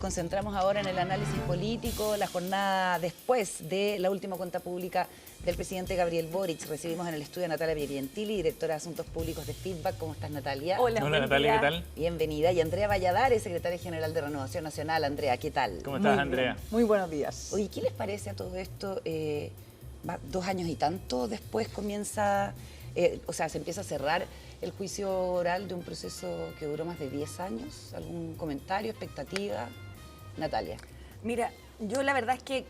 Concentramos ahora en el análisis político, la jornada después de la última cuenta pública del presidente Gabriel Boric. Recibimos en el estudio a Natalia Piergentili, directora de Asuntos Públicos de Feedback. ¿Cómo estás, Natalia? Hola, Natalia, ¿qué tal? Bienvenida. Y Andrea Valladares, secretaria general de Renovación Nacional. Andrea, ¿qué tal? ¿Cómo estás, Andrea? Muy buenos días. Oye, ¿qué les parece a todo esto? 2 años y tanto después comienza, se empieza a cerrar el juicio oral de un proceso que duró más de 10 años. ¿Algún comentario, expectativa? Natalia. Mira, yo la verdad es que,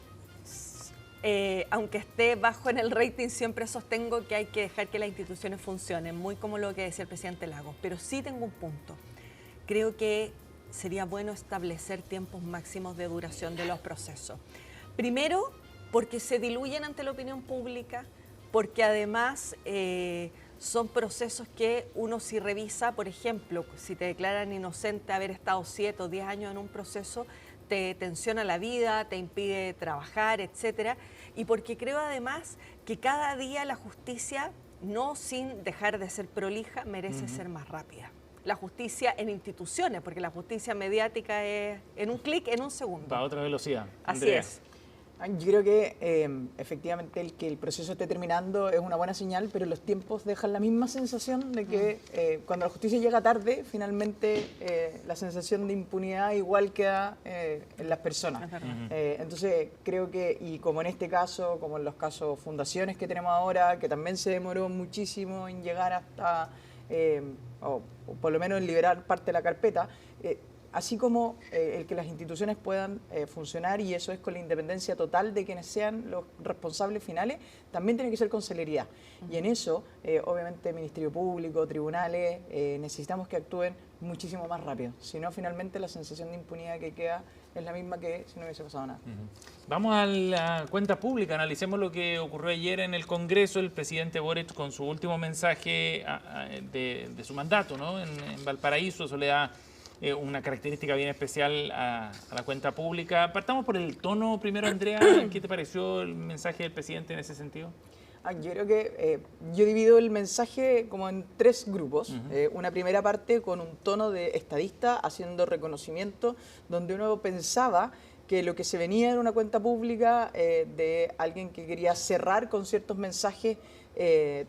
aunque esté bajo en el rating, siempre sostengo que hay que dejar que las instituciones funcionen, muy como lo que decía el presidente Lagos. Pero sí tengo un punto. Creo que sería bueno establecer tiempos máximos de duración de los procesos. Primero, porque se diluyen ante la opinión pública, porque además son procesos que uno si revisa, por ejemplo, si te declaran inocente haber estado 7 o 10 años en un proceso, te tensiona la vida, te impide trabajar, etcétera. Y porque creo además que cada día la justicia, no sin dejar de ser prolija, merece ser más rápida. La justicia en instituciones, porque la justicia mediática es en un clic, en un segundo. Va a otra velocidad. Así Andrea. es. Yo creo que efectivamente el que el proceso esté terminando es una buena señal, pero los tiempos dejan la misma sensación de que cuando la justicia llega tarde, finalmente la sensación de impunidad igual queda en las personas. Entonces creo que, y como en este caso, como en los casos fundaciones que tenemos ahora, que también se demoró muchísimo en llegar hasta, o por lo menos en liberar parte de la carpeta, así como el que las instituciones puedan funcionar, y eso es con la independencia total de quienes sean los responsables finales, también tiene que ser con celeridad. Y en eso, obviamente, Ministerio Público, tribunales, necesitamos que actúen muchísimo más rápido. Si no, finalmente la sensación de impunidad que queda es la misma que si no hubiese pasado nada. Vamos a la cuenta pública, analicemos lo que ocurrió ayer en el Congreso. El presidente Boric, con su último mensaje de su mandato, ¿no? en Valparaíso, eso le da una característica bien especial a la cuenta pública. Partamos por el tono primero, Andrea. ¿Qué te pareció el mensaje del presidente en ese sentido? Yo creo que yo divido el mensaje como en 3 grupos. Una primera parte con un tono de estadista, haciendo reconocimiento, donde uno pensaba que lo que se venía era una cuenta pública de alguien que quería cerrar con ciertos mensajes,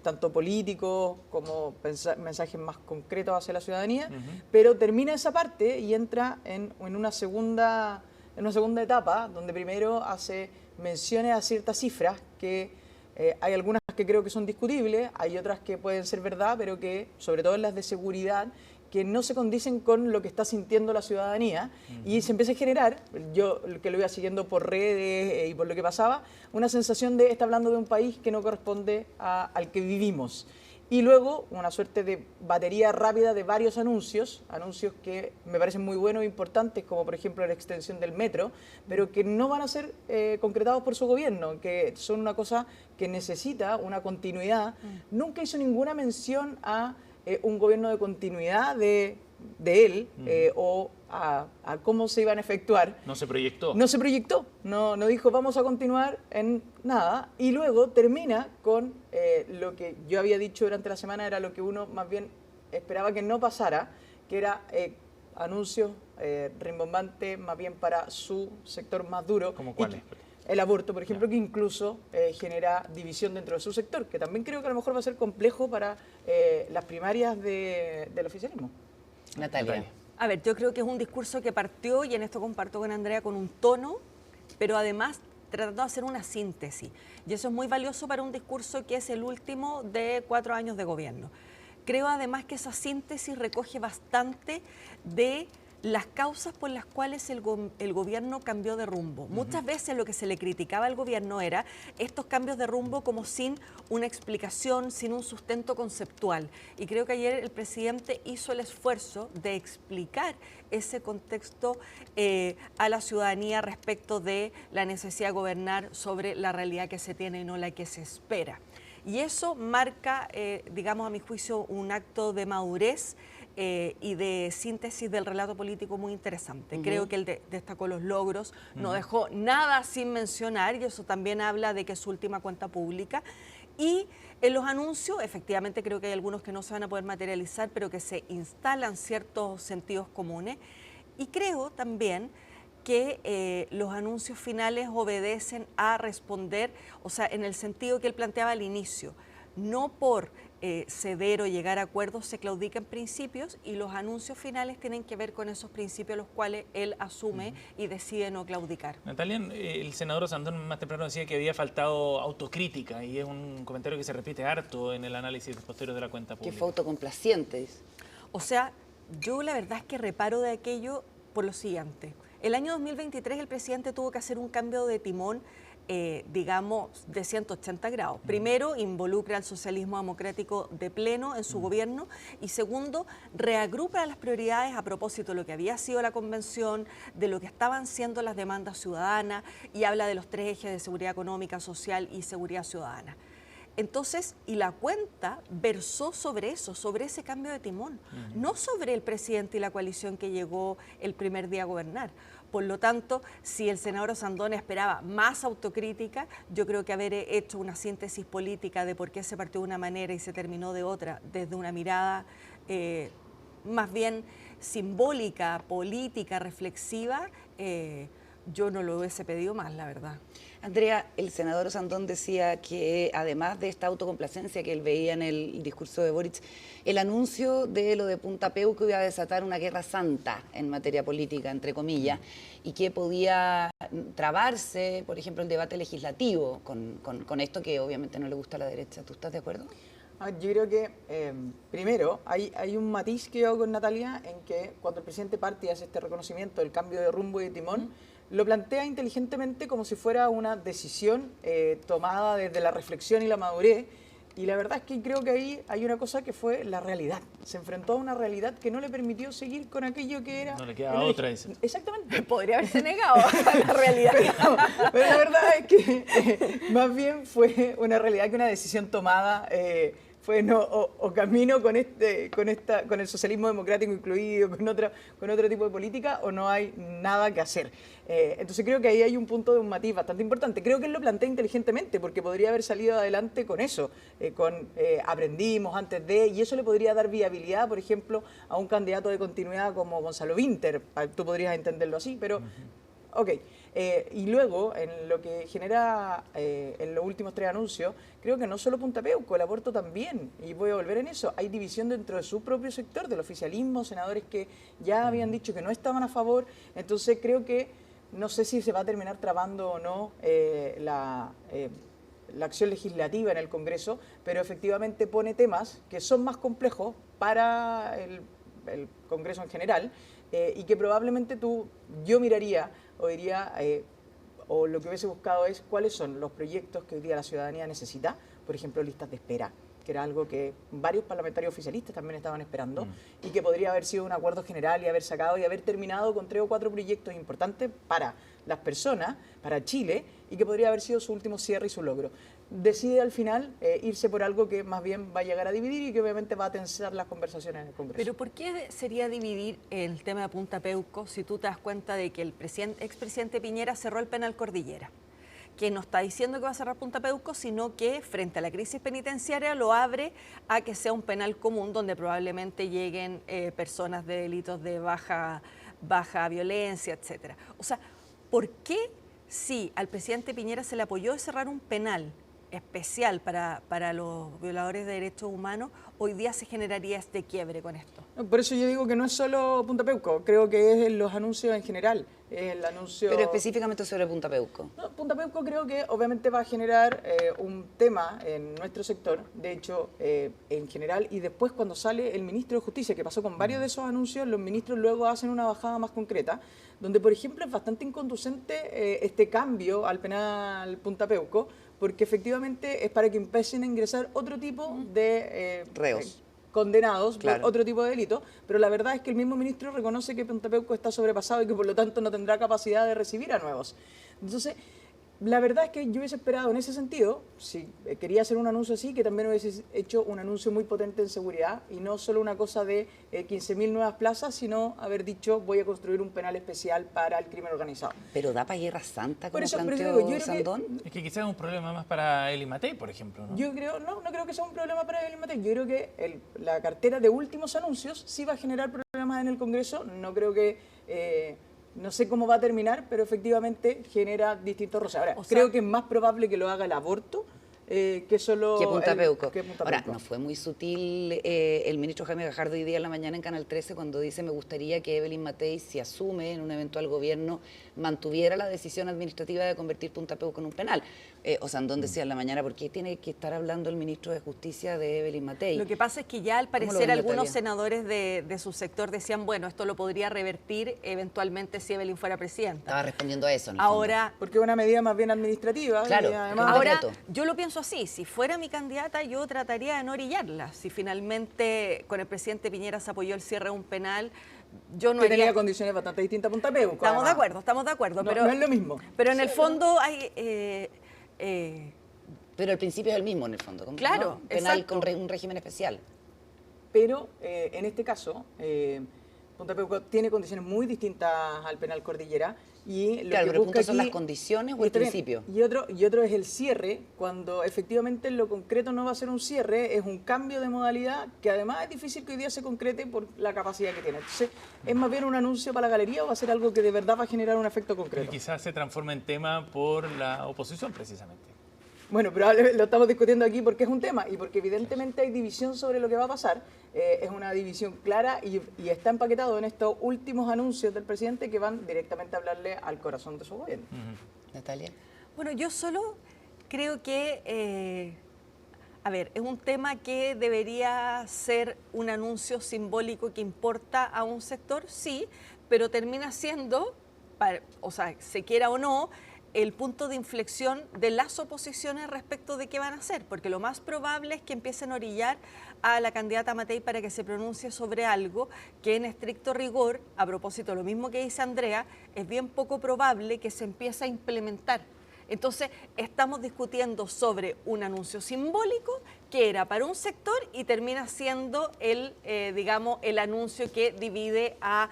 tanto políticos como mensajes más concretos hacia la ciudadanía, pero termina esa parte y entra en una segunda etapa, donde primero hace menciones a ciertas cifras que hay algunas que creo que son discutibles, hay otras que pueden ser verdad, pero que, sobre todo en las de seguridad, que no se condicen con lo que está sintiendo la ciudadanía, y se empieza a generar, yo que lo iba siguiendo por redes y por lo que pasaba, una sensación de está hablando de un país que no corresponde al que vivimos. Y luego una suerte de batería rápida de varios anuncios que me parecen muy buenos e importantes, como por ejemplo la extensión del metro, pero que no van a ser concretados por su gobierno, que son una cosa que necesita una continuidad. Nunca hizo ninguna mención a un gobierno de continuidad de él o a cómo se iban a efectuar. No se proyectó. No se proyectó, no dijo vamos a continuar en nada, y luego termina con lo que yo había dicho durante la semana, era lo que uno más bien esperaba que no pasara, que era anuncios rimbombantes más bien para su sector más duro. ¿Cómo cuáles? El aborto, por ejemplo, que incluso genera división dentro de su sector, que también creo que a lo mejor va a ser complejo para las primarias del oficialismo. Natalia. A ver, yo creo que es un discurso que partió, y en esto comparto con Andrea, con un tono, pero además tratando de hacer una síntesis. Y eso es muy valioso para un discurso que es el último de 4 años de gobierno. Creo además que esa síntesis recoge bastante de las causas por las cuales el gobierno cambió de rumbo. Muchas veces lo que se le criticaba al gobierno era estos cambios de rumbo como sin una explicación, sin un sustento conceptual. Y creo que ayer el presidente hizo el esfuerzo de explicar ese contexto a la ciudadanía respecto de la necesidad de gobernar sobre la realidad que se tiene y no la que se espera. Y eso marca, digamos, a mi juicio, un acto de madurez y de síntesis del relato político muy interesante. Creo que él destacó los logros, no dejó nada sin mencionar, y eso también habla de que es su última cuenta pública. Y en los anuncios, efectivamente, creo que hay algunos que no se van a poder materializar, pero que se instalan ciertos sentidos comunes. Y creo también que los anuncios finales obedecen a responder, o sea, en el sentido que él planteaba al inicio, no por ceder o llegar a acuerdos se claudican principios, y los anuncios finales tienen que ver con esos principios los cuales él asume y decide no claudicar. Natalia, el senador Sandón más temprano decía que había faltado autocrítica, y es un comentario que se repite harto en el análisis posterior de la cuenta pública. Que fue autocomplaciente, dice. O sea, yo la verdad es que reparo de aquello por lo siguiente. El año 2023 el presidente tuvo que hacer un cambio de timón, digamos, de 180 grados. Primero, involucra al socialismo democrático de pleno en su gobierno, y segundo, reagrupa las prioridades a propósito de lo que había sido la convención, de lo que estaban siendo las demandas ciudadanas, y habla de los 3 ejes de seguridad económica, social y seguridad ciudadana. Entonces, y la cuenta versó sobre eso, sobre ese cambio de timón, no sobre el presidente y la coalición que llegó el primer día a gobernar. Por lo tanto, si el senador Sandón esperaba más autocrítica, yo creo que haber hecho una síntesis política de por qué se partió de una manera y se terminó de otra, desde una mirada más bien simbólica, política, reflexiva, yo no lo hubiese pedido más, la verdad. Andrea, el senador Sandón decía que además de esta autocomplacencia que él veía en el discurso de Boric, el anuncio de lo de Punta Peuco iba a desatar una guerra santa en materia política, entre comillas, y que podía trabarse, por ejemplo, el debate legislativo con esto que obviamente no le gusta a la derecha. ¿Tú estás de acuerdo? Yo creo que, primero, hay un matiz que yo hago con Natalia en que cuando el presidente parte y hace este reconocimiento del cambio de rumbo y de timón, lo plantea inteligentemente como si fuera una decisión tomada desde la reflexión y la madurez. Y la verdad es que creo que ahí hay una cosa que fue la realidad. Se enfrentó a una realidad que no le permitió seguir con aquello que era... No le queda otra, dice. Exactamente. Podría haberse negado a la realidad. Pero la verdad es que más bien fue una realidad que una decisión tomada... fue no, o camino con el socialismo democrático incluido, con otro tipo de política, o no hay nada que hacer. Entonces creo que ahí hay un punto de un matiz bastante importante. Creo que él lo plantea inteligentemente, porque podría haber salido adelante con eso, aprendimos antes de, y eso le podría dar viabilidad, por ejemplo, a un candidato de continuidad como Gonzalo Vinter. Tú podrías entenderlo así, pero... Ok, y luego, en lo que genera en los últimos 3 anuncios, creo que no solo Punta Peuco, el aborto también, y voy a volver en eso, hay división dentro de su propio sector, del oficialismo, senadores que ya habían dicho que no estaban a favor, entonces creo que, no sé si se va a terminar trabando o no la acción legislativa en el Congreso, pero efectivamente pone temas que son más complejos para el Congreso en general, y que probablemente yo miraría o diría, o lo que hubiese buscado es cuáles son los proyectos que hoy día la ciudadanía necesita, por ejemplo, listas de espera, que era algo que varios parlamentarios oficialistas también estaban esperando, y que podría haber sido un acuerdo general y haber sacado y haber terminado con 3 o 4 proyectos importantes para las personas, para Chile, y que podría haber sido su último cierre y su logro. Decide al final irse por algo que más bien va a llegar a dividir y que obviamente va a tensar las conversaciones en el Congreso. Pero ¿por qué sería dividir el tema de Punta Peuco si tú te das cuenta de que el expresidente Piñera cerró el penal Cordillera? Que no está diciendo que va a cerrar Punta Peuco, sino que frente a la crisis penitenciaria lo abre a que sea un penal común donde probablemente lleguen personas de delitos de baja violencia, etcétera. O sea, ¿por qué si al presidente Piñera se le apoyó cerrar un penal especial para los violadores de derechos humanos, hoy día se generaría este quiebre con esto? Por eso yo digo que no es solo Punta Peuco, creo que es los anuncios en general. El anuncio... Pero específicamente sobre Punta Peuco. No, Punta Peuco creo que obviamente va a generar un tema en nuestro sector, de hecho, en general, y después cuando sale el ministro de Justicia, que pasó con varios de esos anuncios, los ministros luego hacen una bajada más concreta, donde por ejemplo es bastante inconducente este cambio al penal Punta Peuco, porque efectivamente es para que empiecen a ingresar otro tipo de... reos. Condenados Claro. por otro tipo de delito, pero la verdad es que el mismo ministro reconoce que Punta Peuco está sobrepasado y que por lo tanto no tendrá capacidad de recibir a nuevos. Entonces, la verdad es que yo hubiese esperado en ese sentido, si quería hacer un anuncio así, que también hubiese hecho un anuncio muy potente en seguridad y no solo una cosa de 15.000 nuevas plazas, sino haber dicho voy a construir un penal especial para el crimen organizado. Pero da para Guerra Santa, como Por eso, planteó pero yo creo Sandón. Es que quizás es un problema más para Eli Matei, por ejemplo, ¿no? Yo creo, no creo que sea un problema para el Matei. Yo creo que la cartera de últimos anuncios sí va a generar problemas en el Congreso. No creo que No sé cómo va a terminar, pero efectivamente genera distintos roces. Ahora, O sea, creo que es más probable que lo haga el aborto que solo Que Punta Peuco. que Punta Ahora, Peuco. no fue muy sutil el ministro Jaime Gajardo hoy día en la mañana en Canal 13 cuando dice: me gustaría que Evelyn Matei, si asume en un eventual gobierno, mantuviera la decisión administrativa de convertir Punta Peuco en un penal. Osandón decía en la mañana: ¿por qué tiene que estar hablando el ministro de Justicia de Evelyn Matei? Lo que pasa es que ya al ¿Cómo lo parecer ven, algunos Natalia? senadores de su sector decían, bueno, esto lo podría revertir eventualmente si Evelyn fuera presidenta. Estaba respondiendo a eso, en el Ahora, Porque es una medida más bien administrativa. Claro, y además, un ahora, decreto. yo lo pienso así, si fuera mi candidata yo trataría de no orillarla. Si finalmente con el presidente Piñera se apoyó el cierre de un penal, yo no que haría... tenía condiciones bastante distintas a Punta Peuco. Estamos de además. acuerdo, No, pero... no es lo mismo. Pero en el Sí, fondo hay... Pero el principio es el mismo, en el fondo. Claro, ¿no? Penal exacto. con un régimen especial. Pero en este caso, Punta Peuco tiene condiciones muy distintas al penal Cordillera y lo Claro, que pero el busca punto son aquí- las condiciones o el Está bien. principio. Y otro es el cierre, cuando efectivamente en lo concreto no va a ser un cierre, es un cambio de modalidad que además es difícil que hoy día se concrete por la capacidad que tiene. Entonces, ¿es más bien un anuncio para la galería o va a ser algo que de verdad va a generar un efecto Y concreto? quizás se transforme en tema por la oposición, precisamente. Bueno, probablemente lo estamos discutiendo aquí porque es un tema y porque evidentemente hay división sobre lo que va a pasar. Es una división clara y está empaquetado en estos últimos anuncios del presidente que van directamente a hablarle al corazón de su gobierno. Natalia. Bueno, yo solo creo que, a ver, es un tema que debería ser un anuncio simbólico que importa a un sector, sí, pero termina siendo, o sea, se quiera o no, el punto de inflexión de las oposiciones respecto de qué van a hacer, porque lo más probable es que empiecen a orillar a la candidata Matei para que se pronuncie sobre algo que en estricto rigor, a propósito, lo mismo que dice Andrea, es bien poco probable que se empiece a implementar. Entonces, estamos discutiendo sobre un anuncio simbólico que era para un sector y termina siendo digamos, el anuncio que divide a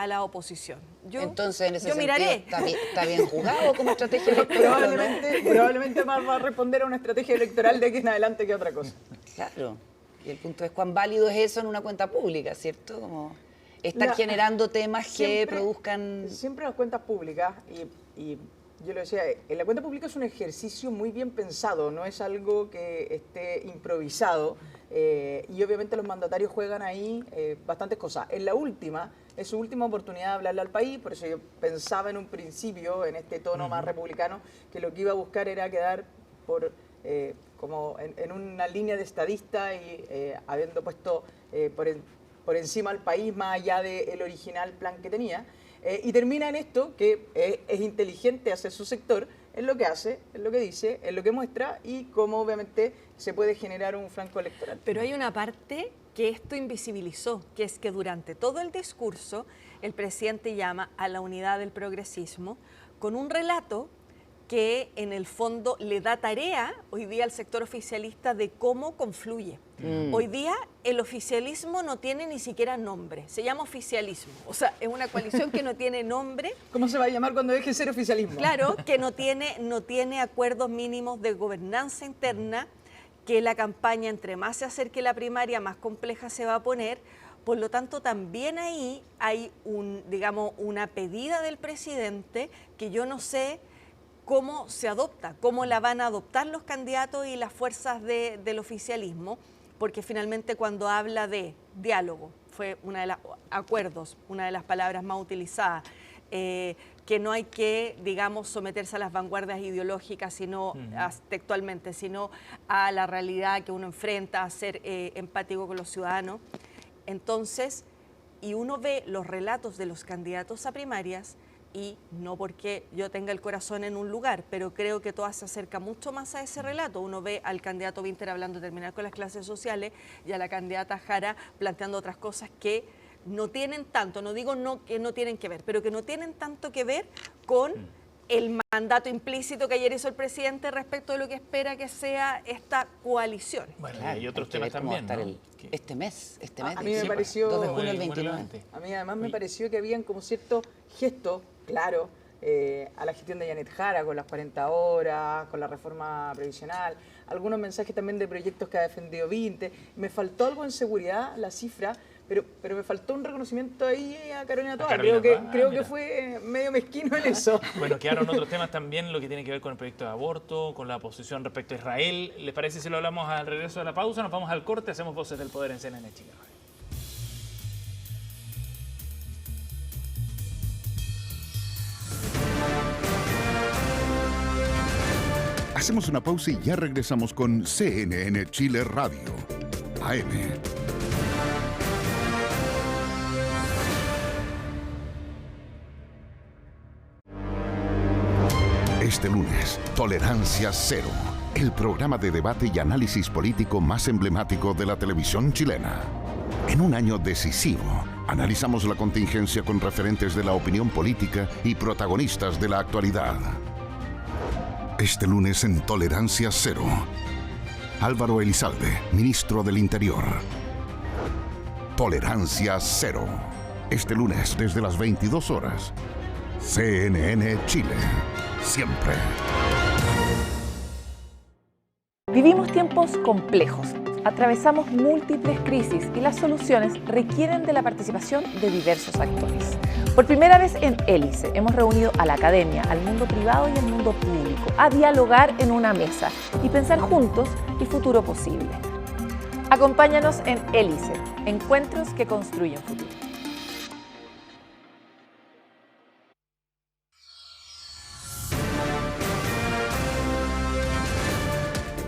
la oposición. Entonces, en ese yo sentido, miraré. está bien jugado como estrategia electoral, ¿no? Probablemente más va a responder a una estrategia electoral de aquí en adelante que otra cosa. Claro. Y el punto es cuán válido es eso en una cuenta pública, ¿cierto? Como estar La- generando temas que Siempre- produzcan... Siempre las cuentas públicas, y yo lo decía, en la cuenta pública es un ejercicio muy bien pensado, no es algo que esté improvisado, y obviamente los mandatarios juegan ahí bastantes cosas. En la última, es su última oportunidad de hablarle al país, por eso yo pensaba en un principio, en este tono más republicano, que lo que iba a buscar era quedar por... como en una línea de estadista y habiendo puesto por encima al país más allá del original plan que tenía. Y termina en esto, que es inteligente hacia su sector, es lo que hace, es lo que dice, es lo que muestra y cómo obviamente se puede generar un flanco electoral. Pero hay una parte que esto invisibilizó, que es que durante todo el discurso el presidente llama a la unidad del progresismo con un relato que en el fondo le da tarea hoy día al sector oficialista de cómo confluye. Hoy día el oficialismo no tiene ni siquiera nombre, se llama oficialismo, o sea, es una coalición que no tiene nombre. ¿Cómo se va a llamar cuando deje de ser oficialismo? Claro, que no tiene acuerdos mínimos de gobernanza interna, que la campaña entre más se acerque la primaria, más compleja se va a poner. Por lo tanto, también ahí hay digamos, una pedida del presidente que yo no sé cómo se adopta, cómo la van a adoptar los candidatos y las fuerzas del oficialismo, porque finalmente cuando habla de diálogo, fue una de las acuerdos, una de las palabras más utilizadas, que no hay que, digamos, someterse a las vanguardias ideológicas, sino textualmente, sino a la realidad que uno enfrenta, a ser empático con los ciudadanos. Entonces, y uno ve los relatos de los candidatos a primarias, y no porque yo tenga el corazón en un lugar, pero creo que todas se acerca mucho más a ese relato. Uno ve al candidato Winter hablando de terminar con las clases sociales y a la candidata Jara planteando otras cosas que no tienen tanto, no digo que no tienen que ver, pero que no tienen tanto que ver con el mandato implícito que ayer hizo el presidente respecto de lo que espera que sea esta coalición. Bueno, Claro, y hay otros hay que ver temas cómo va a también, estar ¿no? Que- este mes. A mí me sí, pareció- 2 de junio Muy al 29. relevante. A mí además me Oye. pareció que habían como ciertos gestos, claro, a la gestión de Janet Jara con las 40 horas, con la reforma previsional, algunos mensajes también de proyectos que ha defendido Vinte. Me faltó algo en seguridad, la cifra, Pero me faltó un reconocimiento ahí a Carolina Toa. Carolina Creo Toa, que fue medio mezquino en eso. Bueno, quedaron otros temas también, lo que tiene que ver con el proyecto de aborto, con la posición respecto a Israel. ¿Les parece si lo hablamos al regreso de la pausa? Nos vamos al corte, hacemos Voces del Poder en CNN Chile. Hacemos una pausa y ya regresamos con CNN Chile Radio, AM. Este lunes, Tolerancia Cero, el programa de debate y análisis político más emblemático de la televisión chilena. En un año decisivo, analizamos la contingencia con referentes de la opinión política y protagonistas de la actualidad. Este lunes en Tolerancia Cero, Álvaro Elizalde, ministro del Interior. Tolerancia Cero. Este lunes desde las 22 horas. CNN Chile. Siempre. Vivimos tiempos complejos. Atravesamos múltiples crisis y las soluciones requieren de la participación de diversos actores. Por primera vez en Hélice hemos reunido a la academia, al mundo privado y al mundo público a dialogar en una mesa y pensar juntos el futuro posible. Acompáñanos en Hélice, encuentros que construyen futuro.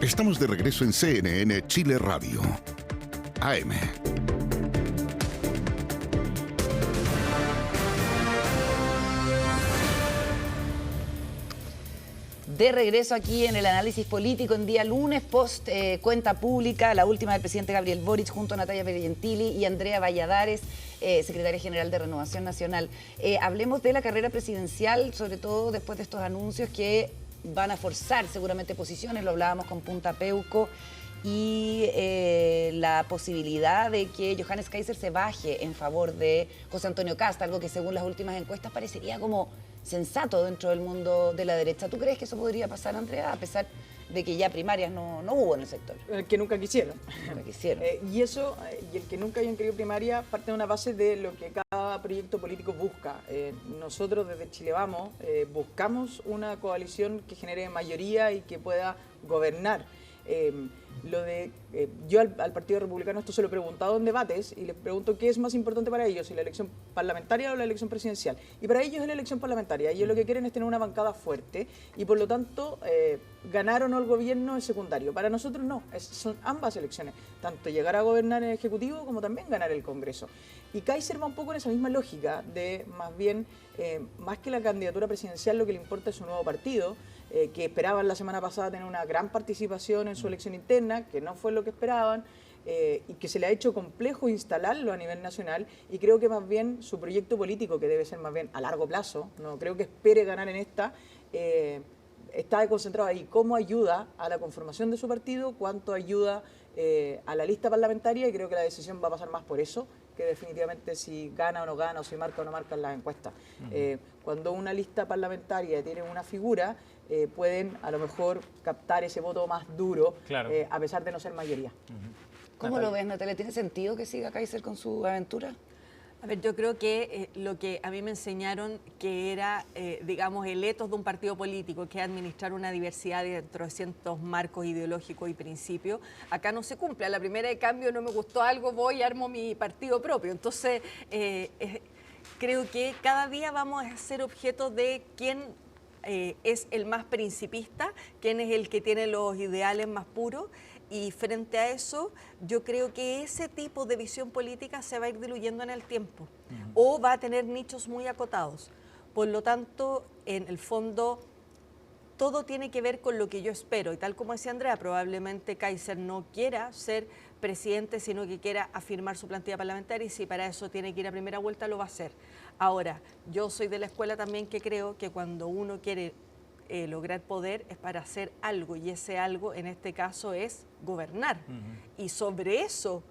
Estamos de regreso en CNN Chile Radio, AM. De regreso aquí en el análisis político en día lunes, post cuenta pública, la última del presidente Gabriel Boric junto a Natalia Pergentili y Andrea Valladares, secretaria general de Renovación Nacional. Hablemos de la carrera presidencial, sobre todo después de estos anuncios que van a forzar seguramente posiciones, lo hablábamos con Punta Peuco, y la posibilidad de que Johannes Kaiser se baje en favor de José Antonio Kast, algo que según las últimas encuestas parecería como sensato dentro del mundo de la derecha. ¿Tú crees que eso podría pasar, Andrea, a pesar de que ya primarias no hubo en el sector? El que nunca quisieron. Nunca quisieron. Y eso, y el que nunca hayan querido primaria, parte de una base de lo que cada proyecto político busca. Nosotros desde Chile Vamos buscamos una coalición que genere mayoría y que pueda gobernar. Yo al Partido Republicano esto se lo he preguntado en debates y les pregunto qué es más importante para ellos, si la elección parlamentaria o la elección presidencial. Y para ellos es la elección parlamentaria. Ellos lo que quieren es tener una bancada fuerte y por lo tanto ganar o no el gobierno es secundario. Para nosotros no, son ambas elecciones, tanto llegar a gobernar en el Ejecutivo como también ganar el Congreso. Y Kaiser va un poco en esa misma lógica de más bien, más que la candidatura presidencial, lo que le importa es su nuevo partido, que esperaban la semana pasada tener una gran participación en su elección interna, que no fue lo que esperaban, y que se le ha hecho complejo instalarlo a nivel nacional, y creo que más bien su proyecto político, que debe ser más bien a largo plazo, no creo que espere ganar en esta, está concentrado ahí. ¿Cómo ayuda a la conformación de su partido? ¿Cuánto ayuda a la lista parlamentaria? Y creo que la decisión va a pasar más por eso, que definitivamente si gana o no gana, o si marca o no marca en las encuestas. Cuando una lista parlamentaria tiene una figura, pueden a lo mejor captar ese voto más duro, claro, a pesar de no ser mayoría. ¿Cómo lo ves, Natalia? ¿Tiene sentido que siga Kaiser con su aventura? A ver, yo creo que lo que a mí me enseñaron que era, digamos, el ethos de un partido político, que es administrar una diversidad dentro de ciertos marcos ideológicos y principios, acá no se cumple. A la primera de cambio no me gustó algo, voy y armo mi partido propio. Entonces, creo que cada día vamos a ser objeto de quién es el más principista, quién es el que tiene los ideales más puros. Y frente a eso, yo creo que ese tipo de visión política se va a ir diluyendo en el tiempo o va a tener nichos muy acotados. Por lo tanto, en el fondo, todo tiene que ver con lo que yo espero. Y tal como decía Andrea, probablemente Kaiser no quiera ser presidente, sino que quiera afirmar su plantilla parlamentaria, y si para eso tiene que ir a primera vuelta, lo va a hacer. Ahora, yo soy de la escuela también que creo que cuando uno quiere lograr poder es para hacer algo, y ese algo en este caso es gobernar. Y sobre eso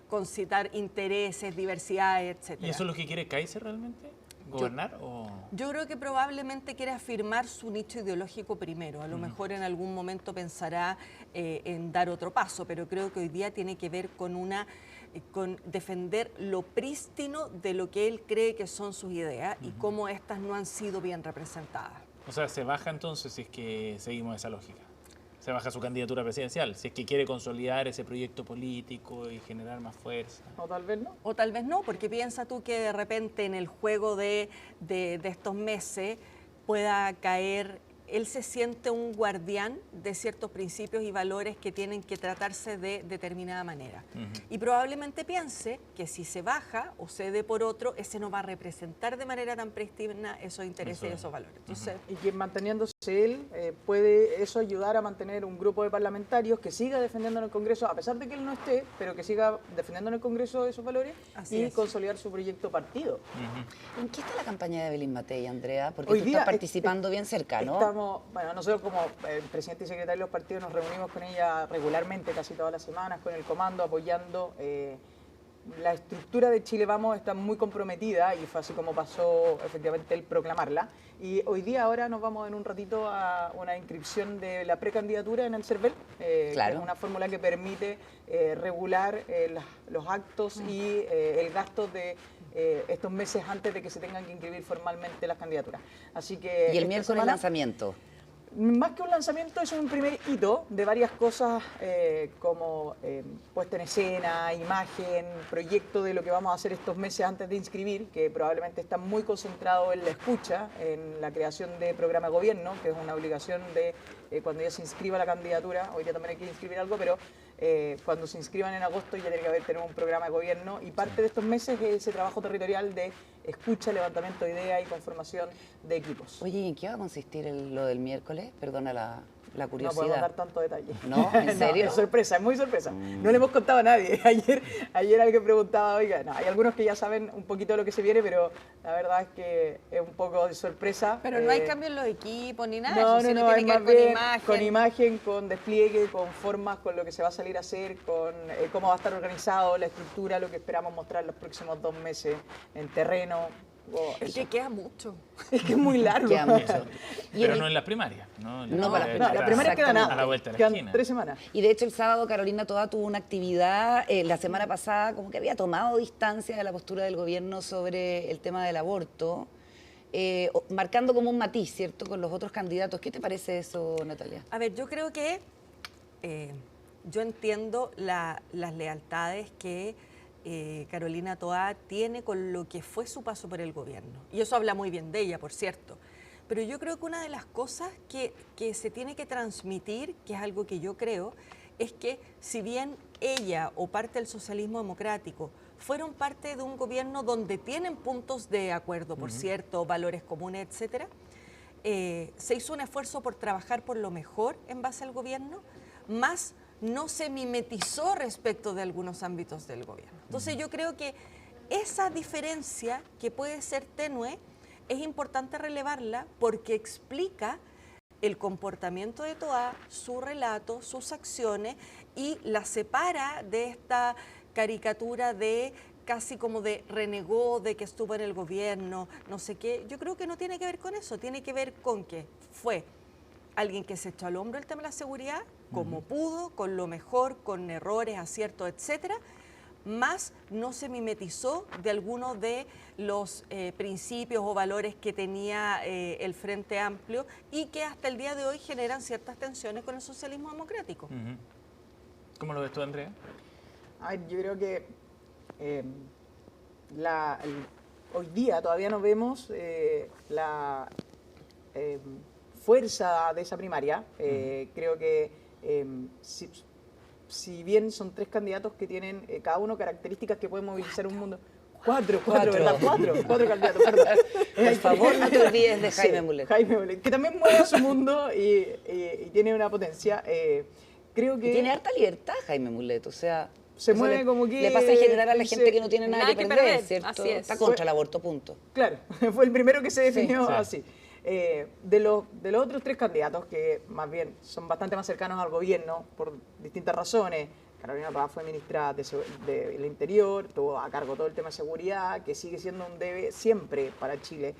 concitar intereses, diversidades, etc. ¿Y eso es lo que quiere Kaiser realmente? ¿Gobernar? Yo creo que probablemente quiere afirmar su nicho ideológico primero. A lo mejor en algún momento pensará en dar otro paso, pero creo que hoy día tiene que ver con una con defender lo prístino de lo que él cree que son sus ideas y cómo estas no han sido bien representadas. O sea, se baja entonces si es que seguimos esa lógica. Se baja su candidatura presidencial, si es que quiere consolidar ese proyecto político y generar más fuerza. O tal vez no. O tal vez no, porque piensa tú que de repente en el juego de estos meses pueda caer, él se siente un guardián de ciertos principios y valores que tienen que tratarse de determinada manera. Y probablemente piense que si se baja o cede por otro, ese no va a representar de manera tan prístina esos intereses y esos valores. Entonces, Y que manteniéndose él, puede eso ayudar a mantener un grupo de parlamentarios que siga defendiendo en el Congreso, a pesar de que él no esté, pero que siga defendiendo en el Congreso esos valores y consolidar su proyecto partido. ¿En qué está la campaña de Evelyn Matei, Andrea? Porque Hoy tú día estás participando bien cerca, ¿no? Bueno, nosotros como presidente y secretario de los partidos nos reunimos con ella regularmente, casi todas las semanas, con el comando, apoyando. La estructura de Chile Vamos está muy comprometida y fue así como pasó efectivamente el proclamarla. Y hoy día ahora nos vamos en un ratito a una inscripción de la precandidatura en el CERVEL, Claro. que es una fórmula que permite regular los actos y el gasto de estos meses antes de que se tengan que inscribir formalmente las candidaturas. Así que Y el esta miércoles semana, lanzamiento. más que un lanzamiento, es un primer hito de varias cosas como puesta en escena, imagen, proyecto de lo que vamos a hacer estos meses antes de inscribir, que probablemente está muy concentrado en la escucha, en la creación de programa de gobierno, que es una obligación de cuando ya se inscriba la candidatura. Hoy día también hay que inscribir algo, pero cuando se inscriban en agosto ya tiene que tener un programa de gobierno, y parte de estos meses es ese trabajo territorial de escucha, levantamiento de ideas y conformación de equipos. Oye, ¿y en qué va a consistir lo del miércoles? Perdona la No curiosidad. podemos dar tanto detalle. ¿No? ¿En serio? Es sorpresa, es muy sorpresa. No le hemos contado a nadie. Ayer alguien preguntaba, oiga, no, hay algunos que ya saben un poquito de lo que se viene, pero la verdad es que es un poco de sorpresa. pero no hay cambio en los equipos ni nada, No, eso no, sino no, tiene es que más ver con bien imagen. con imagen, con despliegue, con formas, con lo que se va a salir a hacer, con cómo va a estar organizado, la estructura, lo que esperamos mostrar los próximos 2 meses en terreno. Es que queda mucho. Es que es muy largo. Queda mucho. Pero no en las primarias. No, No, para las No, la primera queda nada. A la vuelta de la Quedan esquina. 3 semanas. Y de hecho el sábado Carolina Toá tuvo una actividad la semana pasada, como que había tomado distancia de la postura del gobierno sobre el tema del aborto, marcando como un matiz, ¿cierto?, con los otros candidatos. ¿Qué te parece eso, Natalia? A ver, yo creo que yo entiendo las lealtades que Carolina Toá tiene con lo que fue su paso por el gobierno. Y eso habla muy bien de ella, por cierto. Pero yo creo que una de las cosas que se tiene que transmitir, que es algo que yo creo, es que si bien ella o parte del socialismo democrático fueron parte de un gobierno donde tienen puntos de acuerdo, por cierto, valores comunes, etcétera, se hizo un esfuerzo por trabajar por lo mejor en base al gobierno, más no se mimetizó respecto de algunos ámbitos del gobierno. Entonces yo creo que esa diferencia, que puede ser tenue, es importante relevarla porque explica el comportamiento de Toá, su relato, sus acciones, y la separa de esta caricatura de casi como de renegó, de que estuvo en el gobierno, no sé qué. Yo creo que no tiene que ver con eso, tiene que ver con que fue alguien que se echó al hombro el tema de la seguridad, como pudo, con lo mejor, con errores, aciertos, etcétera, más no se mimetizó de algunos de los principios o valores que tenía el Frente Amplio y que hasta el día de hoy generan ciertas tensiones con el socialismo democrático. ¿Cómo lo ves tú, Andrea? Ay, yo creo que hoy día todavía no vemos la fuerza de esa primaria. Creo que si bien son 3 candidatos que tienen cada uno características que pueden movilizar un mundo. Cuatro, ¿verdad? Cuatro candidatos, perdón. Por favor, no te olvides de Jaime Mulet. Jaime Mulet, que también mueve su mundo y tiene una potencia. Creo que... Y tiene harta libertad Jaime Mulet, o sea... Se eso mueve como que... le pasa en general a la dice, gente que no tiene nada que perder, ¿cierto? así es. Está contra el aborto, punto. Claro, fue el primero que se definió Sí. así. De los otros 3 candidatos, que más bien son bastante más cercanos al gobierno por distintas razones, Carolina Toá fue ministra del Interior, tuvo a cargo todo el tema de seguridad, que sigue siendo un debe siempre para Chile.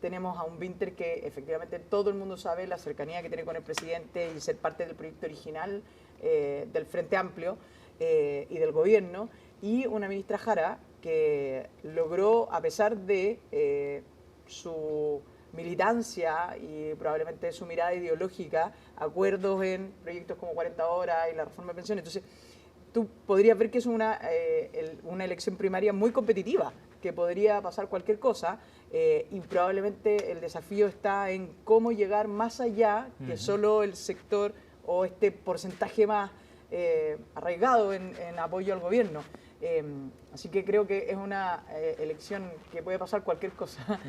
Tenemos a un Winter que efectivamente todo el mundo sabe la cercanía que tiene con el presidente y ser parte del proyecto original del Frente Amplio y del gobierno. y una ministra Jara que logró, a pesar de su militancia y probablemente su mirada ideológica, acuerdos en proyectos como 40 horas y la reforma de pensiones. Entonces, tú podrías ver que es una elección primaria muy competitiva, que podría pasar cualquier cosa, y probablemente el desafío está en cómo llegar más allá que solo el sector o este porcentaje más arraigado en apoyo al gobierno. Así que creo que es una elección que puede pasar cualquier cosa.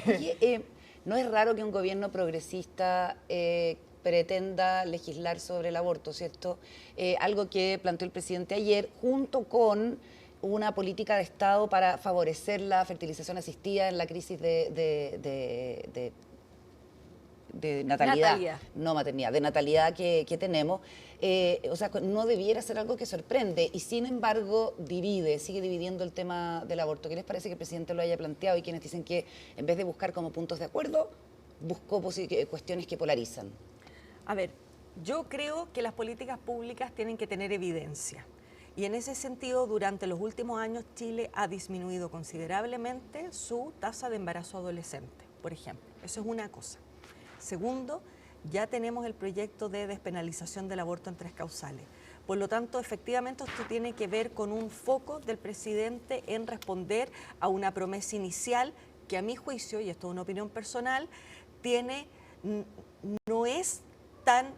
Oye, no es raro que un gobierno progresista pretenda legislar sobre el aborto, ¿cierto? Algo que planteó el presidente ayer, junto con una política de Estado para favorecer la fertilización asistida en la crisis de natalidad, no maternidad, de natalidad que tenemos. O sea, no debiera ser algo que sorprende y sin embargo sigue dividiendo el tema del aborto. ¿Qué les parece que el presidente lo haya planteado y quienes dicen que en vez de buscar como puntos de acuerdo, buscó cuestiones que polarizan? A ver, yo creo que las políticas públicas tienen que tener evidencia. Y en ese sentido, durante los últimos años, Chile ha disminuido considerablemente su tasa de embarazo adolescente, por ejemplo. Eso es una cosa. Segundo, ya tenemos el proyecto de despenalización del aborto en 3 causales. Por lo tanto, efectivamente, esto tiene que ver con un foco del presidente en responder a una promesa inicial que, a mi juicio, y esto es una opinión personal, no es tan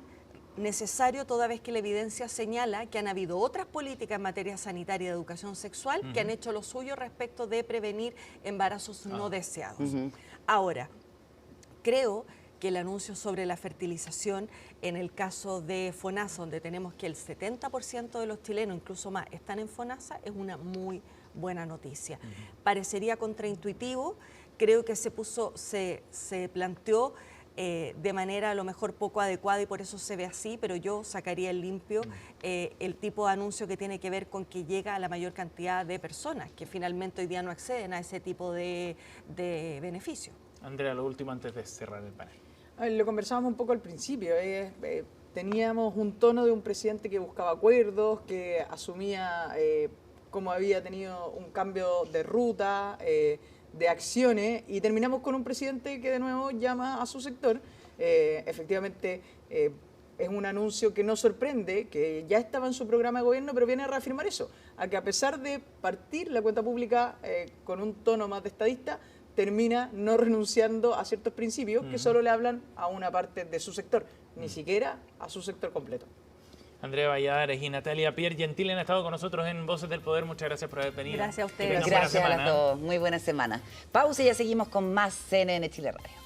necesario toda vez que la evidencia señala que han habido otras políticas en materia sanitaria y de educación sexual que han hecho lo suyo respecto de prevenir embarazos no deseados. Ahora, creo que el anuncio sobre la fertilización en el caso de FONASA, donde tenemos que el 70% de los chilenos, incluso más, están en FONASA, es una muy buena noticia. Parecería contraintuitivo, creo que se planteó de manera a lo mejor poco adecuada y por eso se ve así, pero yo sacaría en limpio el tipo de anuncio que tiene que ver con que llega a la mayor cantidad de personas que finalmente hoy día no acceden a ese tipo de beneficio. Andrea, lo último antes de cerrar el panel. Lo conversábamos un poco al principio. Teníamos un tono de un presidente que buscaba acuerdos, que asumía cómo había tenido un cambio de ruta, de acciones, y terminamos con un presidente que de nuevo llama a su sector. Efectivamente, es un anuncio que no sorprende, que ya estaba en su programa de gobierno, pero viene a reafirmar eso, a que a pesar de partir la cuenta pública con un tono más de estadista, termina no renunciando a ciertos principios que solo le hablan a una parte de su sector, ni siquiera a su sector completo. Andrea Valladares y Natalia Piergentili han estado con nosotros en Voces del Poder. Muchas gracias por haber venido. Gracias a ustedes. Gracias a todos. Muy buena semana. Pausa y ya seguimos con más CNN Chile Radio.